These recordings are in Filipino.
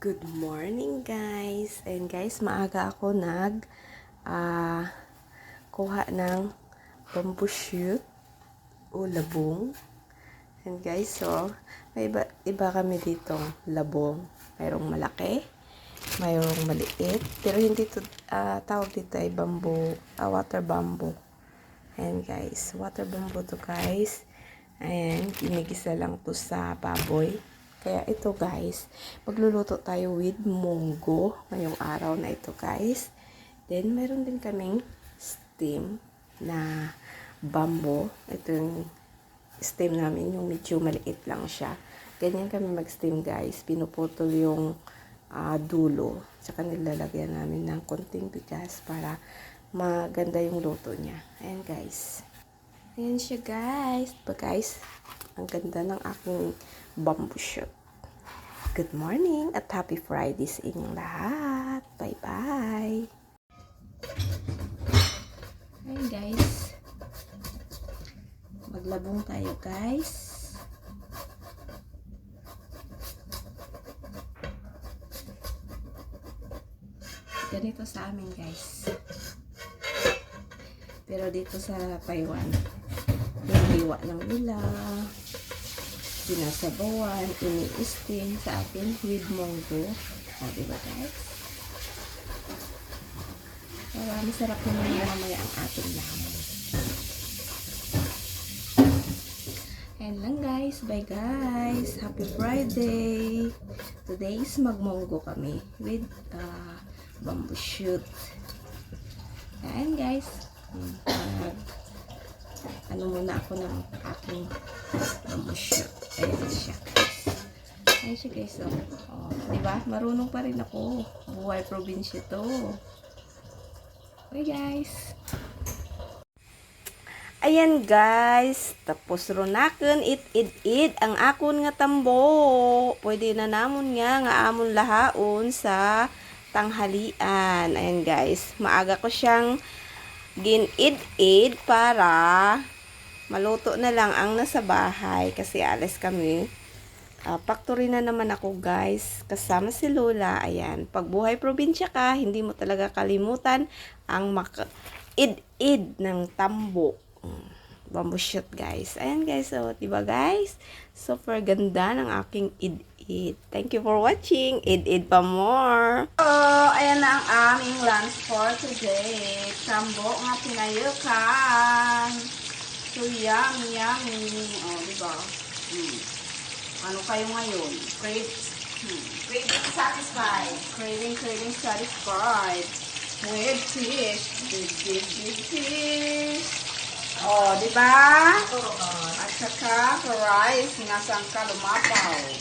Good morning guys. And guys, maaga ako kuha ng bamboo shoot o labong. And guys, so may iba kami dito labong. Mayroong malaki, mayroong maliit, pero hindi to tawag dito ay bamboo, water bamboo. And guys, water bamboo to guys. Ayan, ginigisa lang to sa baboy. Kaya ito guys, magluluto tayo with munggo ngayong araw na ito guys. Then meron din kaming steam na bamboo. Ito yung steam namin, yung medyo maliit lang siya. Ganyan kami mag-steam guys. Pinuputol yung dulo. Tsaka nilalagyan namin ng konting bigas para maganda yung luto niya. Ayan guys. Ayan siya guys. Diba guys? Ang ganda ng aking bamboo shoot. Good morning at happy Friday sa inyong lahat. Bye-bye. Ayan guys. Maglabong tayo guys. Ganito sa amin guys. Pero dito sa Taiwan, hinihiwa lang nila, sinasabawan, ini-steam sa atin with munggo. O, diba guys? Para masarap naman mamaya ang ating lamon. Ayan lang guys. Bye guys. Happy Friday. Today is magmunggo kami with bamboo shoot. Ayan guys. Ano muna ako ng aking bamboo shoot. Ayan siya. Ayan siya guys. Oh, diba? Marunong pa rin ako. Buhay probinsya to. Okay guys. Ayan guys. Tapos runaken it ang akon nga tambo. Pwede na namon nga amon lahaon sa tanghalian. Ayan guys. Maaga ko siyang gin-id para maluto na lang ang nasa bahay kasi alis kami. Factory na naman ako guys. Kasama si Lola. Ayan. Pag buhay probinsya ka, hindi mo talaga kalimutan ang id ng tambo. Bamboo shoot guys. Ayan guys. So, diba guys? Super ganda ng aking id. Thank you for watching. Id pa more. Oh, ayan na ang aming lunch for today. Tambo nga pinayukan. So, yummy. Oh, diba? Ano kayo ngayon? Craving satisfied. Craving satisfied. With fish. Big fish. Oh, diba? At saka, rice. Sinasang ka lumapaw.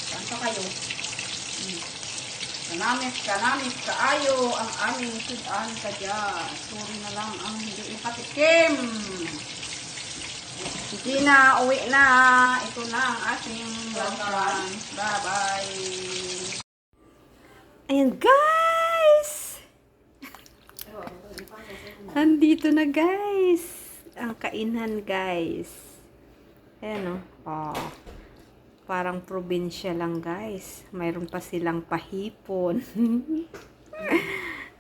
Saan pa kayo? Kanamit kaayo ang aming sudan ka dyan. Sorry na lang ang hindi ipatikim. Sige na, uwi na. Ito na ang ating lunch. Bye-bye. Ayan guys! Andito na guys. Ang kainan guys. Ayan o. Oh. Parang probinsya lang guys. Mayroon pa silang pahipon.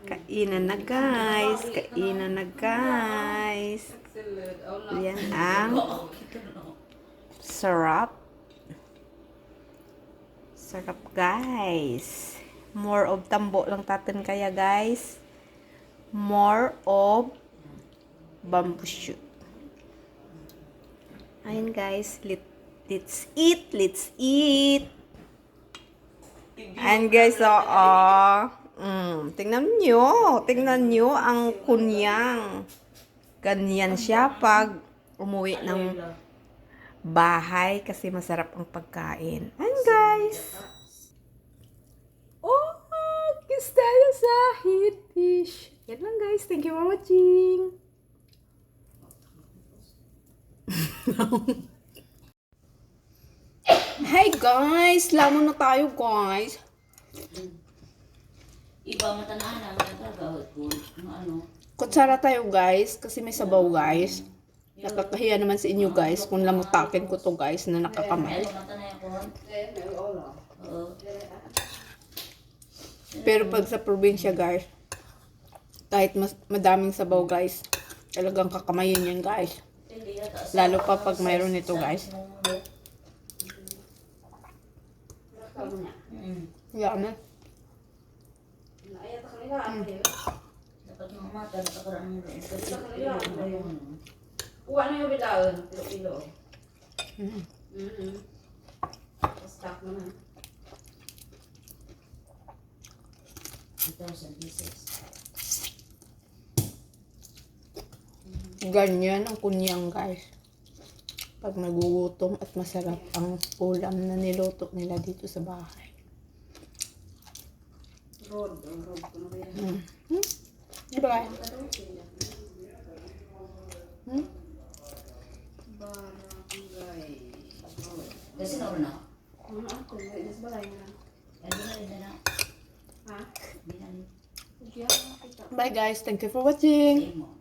Kainan na guys. Yan ang sarap. Sarap guys. More of tambo lang tatin kaya guys. More of bamboo shoot. Ayun guys. Let's eat. And guys, tingnan nyo ang kunyang. Ganyan siya pag umuwi ng bahay kasi masarap ang pagkain. And guys, kiss tayo sa fish. Yan lang guys. Thank you for watching. Hey guys, lamon na tayo guys. Iba matanahan naman ang gagawin ko. Ano? Kutsara tayo guys, kasi may sabaw guys. Nakakahiya naman sa inyo guys kung lamutakin ko to guys na nakakamay. Matanahan ko. Pero pag sa probinsya guys, kahit madaming sabaw guys, talagang kakamayin yan guys. Hindi yata sa- Lalo pa pag mayroon nito guys. Yan na. Dapat mga mata, nakakaraan mo doon. Uwa na yung bilaon. Kilo-kilo. Mm. Stock mo na. 2,000 pieces. Ganyan ang kunyang guys. Pag nagugutom at masarap ang ulam na niluto nila dito sa bahay. Road ko na rin. Di ba guys? Kasi nauna na. Ano ako? Mas balay na lang. Hindi na rin na. Ha? Hindi na rin. Bye guys. Thank you for watching. Hindi mo.